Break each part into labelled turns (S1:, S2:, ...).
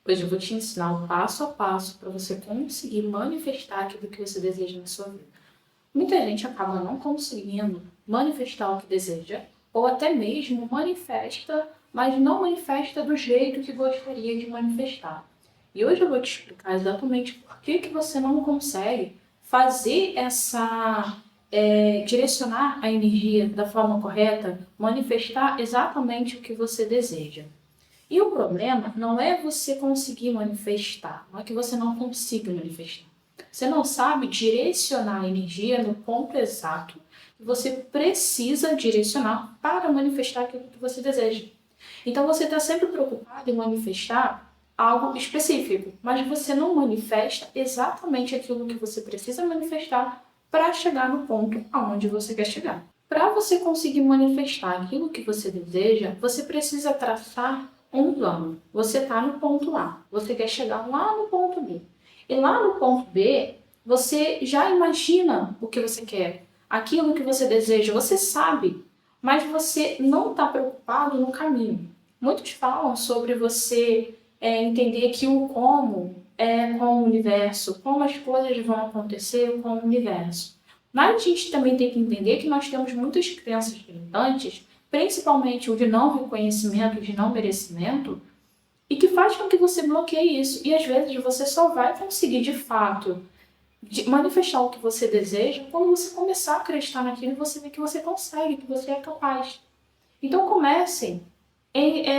S1: Hoje eu vou te ensinar o passo a passo para você conseguir manifestar aquilo que você deseja na sua vida. Muita gente acaba não conseguindo manifestar o que deseja, ou até mesmo manifesta, mas não manifesta do jeito que gostaria de manifestar. E hoje eu vou te explicar exatamente por que você não consegue fazer direcionar a energia da forma correta, manifestar exatamente o que você deseja. E o problema não é você conseguir manifestar, não é que você não consiga manifestar. Você não sabe direcionar a energia no ponto exato que você precisa direcionar para manifestar aquilo que você deseja. Então você está sempre preocupado em manifestar algo específico, mas você não manifesta exatamente aquilo que você precisa manifestar para chegar no ponto aonde você quer chegar. Para você conseguir manifestar aquilo que você deseja, você precisa traçar um plano. Você está no ponto A, você quer chegar lá no ponto B. E lá no ponto B, você já imagina o que você quer, aquilo que você deseja, você sabe, mas você não está preocupado no caminho. Muitos falam sobre você entender que o como é com o universo, como as coisas vão acontecer com o universo. Mas a gente também tem que entender que nós temos muitas crenças limitantes, principalmente o de não reconhecimento, de não merecimento, e que faz com que você bloqueie isso. E às vezes você só vai conseguir de fato manifestar o que você deseja quando você começar a acreditar naquilo e você ver que você consegue, que você é capaz. Então comecem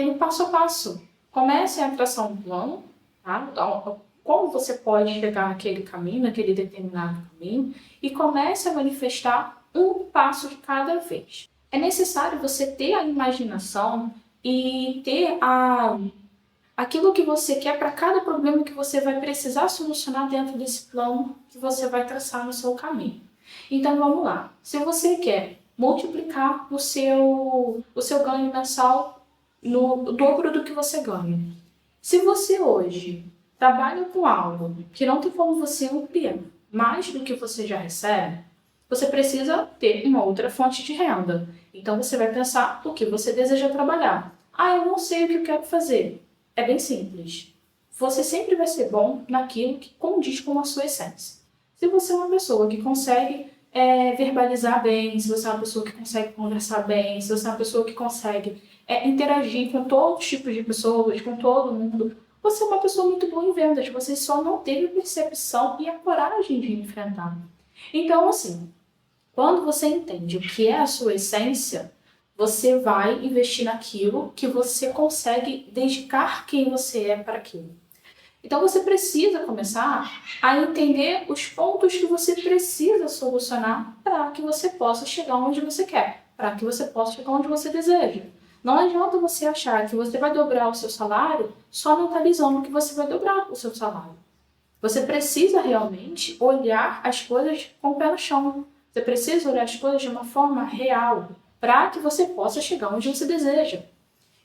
S1: no passo a passo. Comecem a traçar um plano, tá? Então, como você pode chegar naquele caminho, naquele determinado caminho, e comece a manifestar um passo de cada vez. É necessário você ter a imaginação e ter aquilo que você quer para cada problema que você vai precisar solucionar dentro desse plano que você vai traçar no seu caminho. Então vamos lá. Se você quer multiplicar o seu ganho mensal no dobro do que você ganha. Se você hoje trabalha com algo que não tem como você ampliar mais do que você já recebe, você precisa ter uma outra fonte de renda. Então você vai pensar o que você deseja trabalhar. Eu não sei o que eu quero fazer. É bem simples. Você sempre vai ser bom naquilo que condiz com a sua essência. Se você é uma pessoa que consegue verbalizar bem, se você é uma pessoa que consegue conversar bem, se você é uma pessoa que consegue interagir com todos os tipos de pessoas, com todo mundo, você é uma pessoa muito boa em vendas, você só não teve a percepção e a coragem de enfrentar. Então, assim, quando você entende o que é a sua essência, você vai investir naquilo que você consegue dedicar quem você é para aquilo. Então você precisa começar a entender os pontos que você precisa solucionar para que você possa chegar onde você quer, para que você possa chegar onde você deseja. Não adianta você achar que você vai dobrar o seu salário só mentalizando que você vai dobrar o seu salário. Você precisa realmente olhar as coisas com o pé no chão. Você precisa olhar as coisas de uma forma real para que você possa chegar onde você deseja.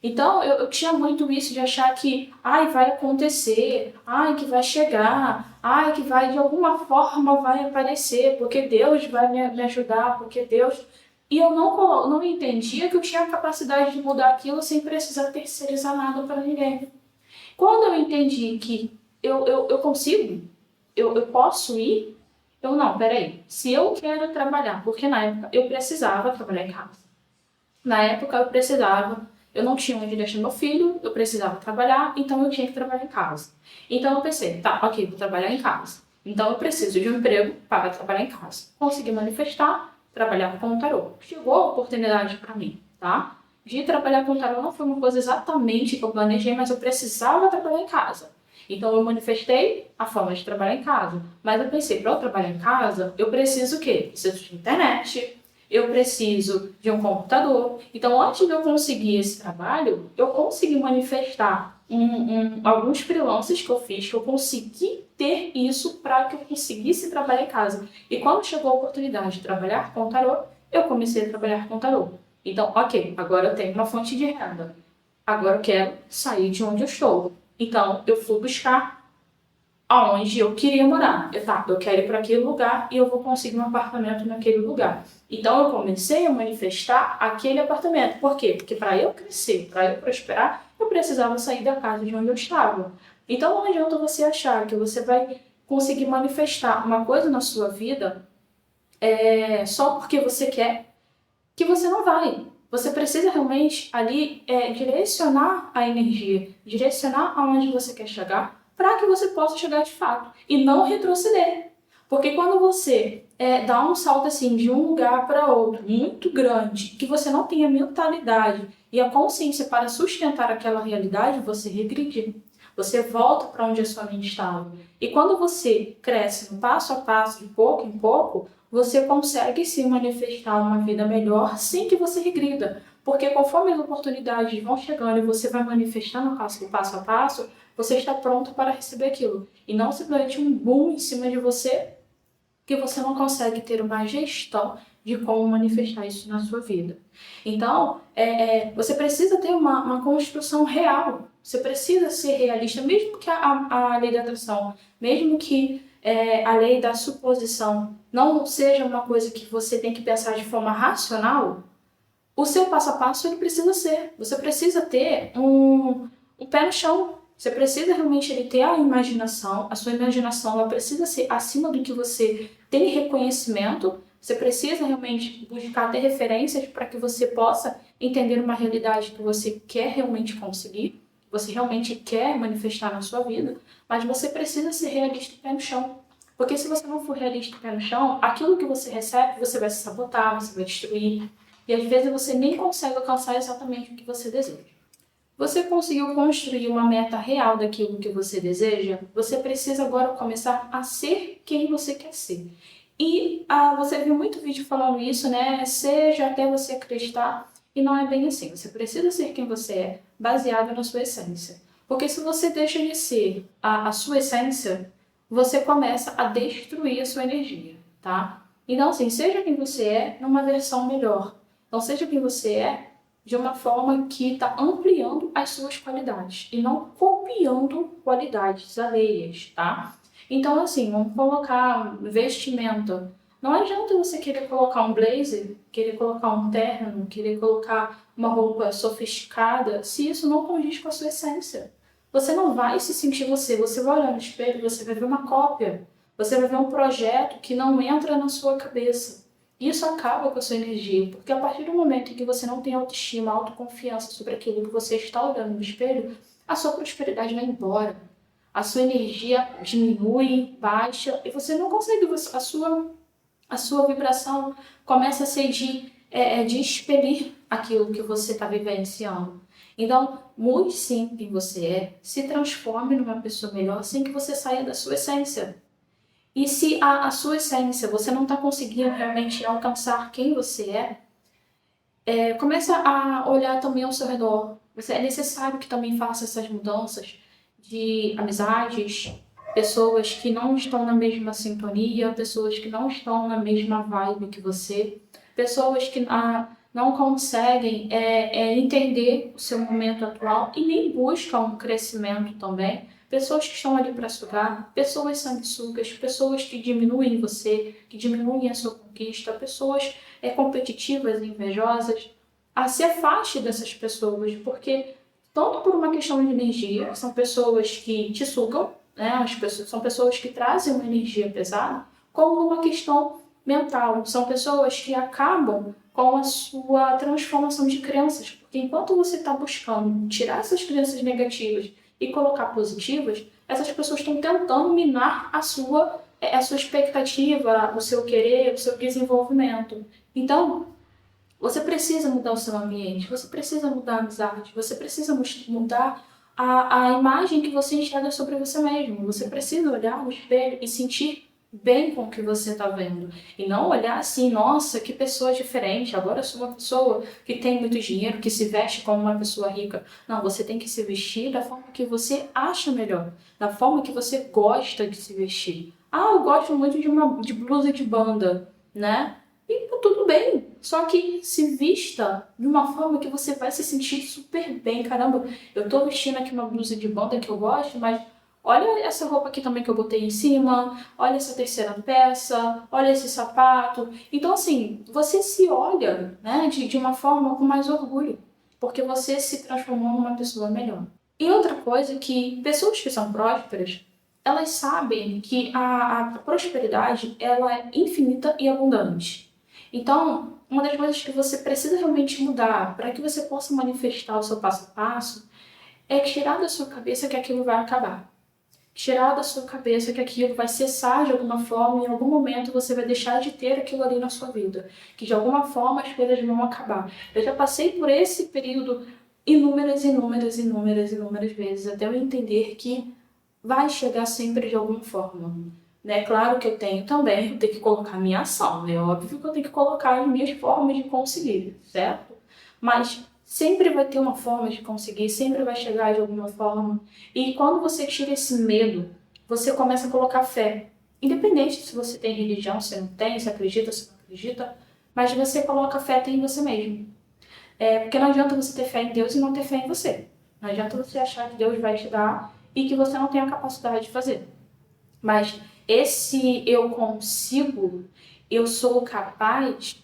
S1: Então, eu tinha muito isso de achar que, vai acontecer, que vai chegar, que vai, de alguma forma, vai aparecer, porque Deus vai me ajudar, porque Deus... E eu não entendia que eu tinha a capacidade de mudar aquilo sem precisar terceirizar nada para ninguém. Quando eu entendi que eu consigo, eu posso ir, não, peraí, se eu quero trabalhar, porque na época eu precisava trabalhar em casa. Na época eu não tinha onde deixar meu filho, eu precisava trabalhar, então eu tinha que trabalhar em casa. Então eu pensei, tá, ok, vou trabalhar em casa. Então eu preciso de um emprego para trabalhar em casa. Consegui manifestar, trabalhar com o tarô. Chegou a oportunidade para mim, tá? De trabalhar com o tarô não foi uma coisa exatamente que eu planejei, mas eu precisava trabalhar em casa. Então eu manifestei a forma de trabalhar em casa. Mas eu pensei, para eu trabalhar em casa, eu preciso o quê? Preciso de internet, eu preciso de um computador. Então, antes de eu conseguir esse trabalho, eu consegui manifestar alguns freelances que eu fiz, que eu consegui ter isso para que eu conseguisse trabalhar em casa. E quando chegou a oportunidade de trabalhar com tarô, eu comecei a trabalhar com tarô. Então, ok, agora eu tenho uma fonte de renda. Agora eu quero sair de onde eu estou. Então, eu fui buscar aonde eu queria morar. Eu quero ir para aquele lugar e eu vou conseguir um apartamento naquele lugar. Então eu comecei a manifestar aquele apartamento. Por quê? Porque para eu crescer, para eu prosperar, eu precisava sair da casa de onde eu estava. Então não adianta você achar que você vai conseguir manifestar uma coisa na sua vida só porque você quer, que você não vai. Você precisa realmente ali direcionar a energia, direcionar aonde você quer chegar, para que você possa chegar de fato e não retroceder. Porque quando você dá um salto assim de um lugar para outro muito grande, que você não tem a mentalidade e a consciência para sustentar aquela realidade, você regride. Você volta para onde a sua mente estava. E quando você cresce no passo a passo, de pouco em pouco, você consegue se manifestar uma vida melhor sem que você regrida. Porque conforme as oportunidades vão chegando e você vai manifestando o passo a passo, você está pronto para receber aquilo. E não simplesmente um boom em cima de você, que você não consegue ter uma gestão de como manifestar isso na sua vida. Então, você precisa ter uma construção real. Você precisa ser realista, mesmo que a lei da atração, mesmo que a lei da suposição não seja uma coisa que você tem que pensar de forma racional, o seu passo a passo ele precisa ser. Você precisa ter um pé no chão. Você precisa realmente ele ter a imaginação. A sua imaginação ela precisa ser acima do que você tem reconhecimento. Você precisa realmente buscar ter referências para que você possa entender uma realidade que você quer realmente conseguir, que você realmente quer manifestar na sua vida, mas você precisa ser realista e pé no chão. Porque se você não for realista e pé no chão, aquilo que você recebe, você vai se sabotar, você vai destruir. E às vezes você nem consegue alcançar exatamente o que você deseja. Você conseguiu construir uma meta real daquilo que você deseja? Você precisa agora começar a ser quem você quer ser. E você viu muito vídeo falando isso, né? Seja até você acreditar. E não é bem assim. Você precisa ser quem você é, baseado na sua essência. Porque se você deixa de ser a sua essência, você começa a destruir a sua energia, tá? Então, assim, seja quem você é numa versão melhor. Então, seja quem você é de uma forma que está ampliando as suas qualidades e não copiando qualidades alheias, tá? Então, assim, vamos colocar vestimenta. Não adianta você querer colocar um blazer, querer colocar um terno, querer colocar uma roupa sofisticada, se isso não condiz com a sua essência. Você não vai se sentir você. Você vai olhar no espelho e você vai ver uma cópia. Você vai ver um projeto que não entra na sua cabeça. Isso acaba com a sua energia, porque a partir do momento em que você não tem autoestima, autoconfiança sobre aquilo que você está olhando no espelho, a sua prosperidade vai embora. A sua energia diminui, baixa, e você não consegue, a sua vibração começa a ser de expelir aquilo que você está vivenciando. Então, mude sim quem você é, se transforme numa pessoa melhor sem que você saia da sua essência. E se a sua essência você não está conseguindo realmente alcançar quem você começa a olhar também ao seu redor. É necessário que também faça essas mudanças de amizades, pessoas que não estão na mesma sintonia, pessoas que não estão na mesma vibe que você, pessoas que não conseguem entender o seu momento atual e nem buscam um crescimento também. Pessoas que estão ali para sugar, pessoas sanguessugas, pessoas que diminuem você, que diminuem a sua conquista, pessoas competitivas e invejosas. Se afaste dessas pessoas, porque tanto por uma questão de energia, são pessoas que te sugam, né? São pessoas que trazem uma energia pesada, como uma questão mental. São pessoas que acabam com a sua transformação de crenças, porque enquanto você está buscando tirar essas crenças negativas e colocar positivas, essas pessoas estão tentando minar a sua expectativa, o seu querer, o seu desenvolvimento. Então, você precisa mudar o seu ambiente, você precisa mudar a amizade, você precisa mudar a imagem que você enxerga sobre você mesmo. Você precisa olhar no espelho e sentir bem com o que você está vendo. E não olhar assim, nossa, que pessoa diferente, agora eu sou uma pessoa que tem muito dinheiro, que se veste como uma pessoa rica. Não, você tem que se vestir da forma que você acha melhor, da forma que você gosta de se vestir. Eu gosto muito de blusa de banda, né? E tudo bem, só que se vista de uma forma que você vai se sentir super bem. Caramba, eu tô vestindo aqui uma blusa de banda que eu gosto, mas olha essa roupa aqui também que eu botei em cima, olha essa terceira peça, olha esse sapato. Então, assim, você se olha, né, de uma forma com mais orgulho, porque você se transformou numa pessoa melhor. E outra coisa que pessoas que são prósperas, elas sabem que a prosperidade, ela é infinita e abundante. Então, uma das coisas que você precisa realmente mudar para que você possa manifestar o seu passo a passo é tirar da sua cabeça que aquilo vai acabar. Tirar da sua cabeça que aquilo vai cessar de alguma forma, em algum momento você vai deixar de ter aquilo ali na sua vida. Que de alguma forma as coisas vão acabar. Eu já passei por esse período inúmeras vezes, até eu entender que vai chegar sempre de alguma forma. Né? Claro que eu tenho também, eu tenho que colocar minha ação. É óbvio que eu tenho que colocar as minhas formas de conseguir, certo? Mas sempre vai ter uma forma de conseguir, sempre vai chegar de alguma forma. E quando você tira esse medo, você começa a colocar fé. Independente se você tem religião, se não tem, se acredita, se não acredita, mas você coloca fé em você mesmo. Porque não adianta você ter fé em Deus e não ter fé em você. Não adianta você achar que Deus vai te dar e que você não tem a capacidade de fazer. Mas esse eu consigo, eu sou capaz,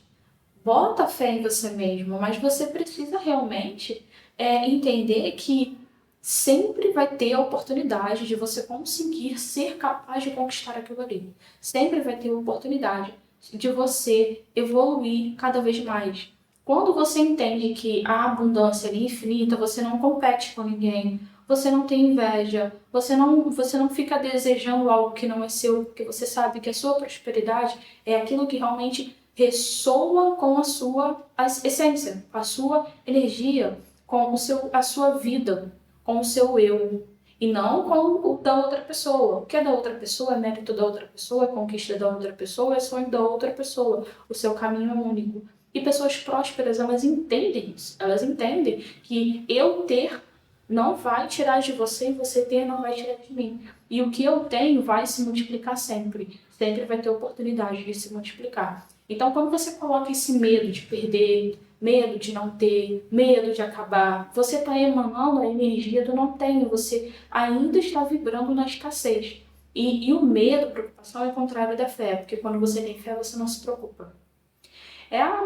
S1: bota fé em você mesmo, mas você precisa realmente entender que sempre vai ter a oportunidade de você conseguir ser capaz de conquistar aquilo ali. Sempre vai ter a oportunidade de você evoluir cada vez mais. Quando você entende que a abundância é infinita, você não compete com ninguém, você não tem inveja, você não fica desejando algo que não é seu, porque você sabe que a sua prosperidade é aquilo que realmente ressoa com a sua essência, com a sua energia, com a sua vida, com o seu eu. E não com o da outra pessoa. O que é da outra pessoa é mérito da outra pessoa, é conquista da outra pessoa, é sonho da outra pessoa. O seu caminho é único. E pessoas prósperas, elas entendem isso. Elas entendem que eu ter não vai tirar de você e você ter não vai tirar de mim. E o que eu tenho vai se multiplicar sempre. Sempre vai ter oportunidade de se multiplicar. Então, quando você coloca esse medo de perder, medo de não ter, medo de acabar, você está emanando a energia do não tenho, você ainda está vibrando na escassez. E o medo, a preocupação é o contrário da fé, porque quando você tem fé, você não se preocupa.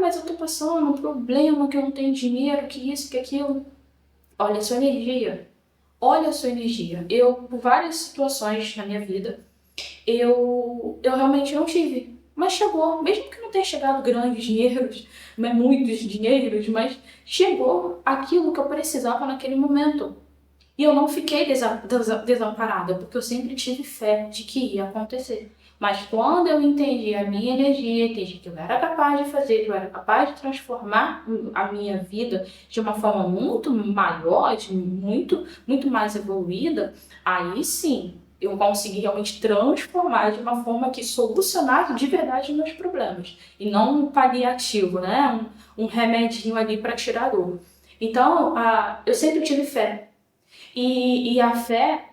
S1: Mas eu tô passando um problema, que eu não tenho dinheiro, que isso, que aquilo. Olha a sua energia. Olha a sua energia. Eu, por várias situações na minha vida, eu realmente não tive. Mas chegou, mesmo que não tenha chegado grandes dinheiros, muitos dinheiros, mas chegou aquilo que eu precisava naquele momento. E eu não fiquei desamparada, porque eu sempre tive fé de que ia acontecer. Mas quando eu entendi a minha energia, entendi que eu era capaz de fazer, que eu era capaz de transformar a minha vida de uma forma muito maior, muito mais evoluída, aí sim eu consegui realmente transformar de uma forma que solucionasse de verdade os meus problemas. E não um paliativo, né? Um remedinho ali para tirar a dor. Então, eu sempre tive fé. E a fé,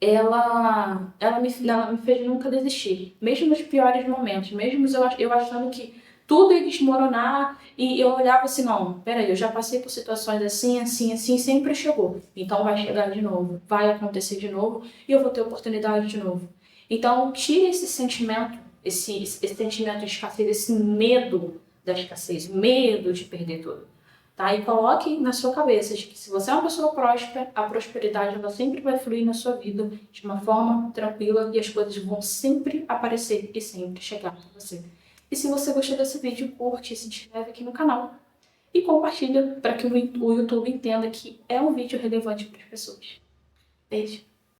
S1: ela me fez nunca desistir. Mesmo nos piores momentos, mesmo eu achando que tudo ia desmoronar, e eu olhava assim, não, peraí, eu já passei por situações assim, sempre chegou. Então vai chegar de novo, vai acontecer de novo, e eu vou ter oportunidade de novo. Então tire esse sentimento, esse sentimento de escassez, esse medo da escassez, medo de perder tudo. Tá? E coloque na sua cabeça de que se você é uma pessoa próspera, a prosperidade ela sempre vai fluir na sua vida de uma forma tranquila e as coisas vão sempre aparecer e sempre chegar para você. E se você gostou desse vídeo, curte, se inscreve aqui no canal e compartilha para que o YouTube entenda que é um vídeo relevante para as pessoas. Beijo!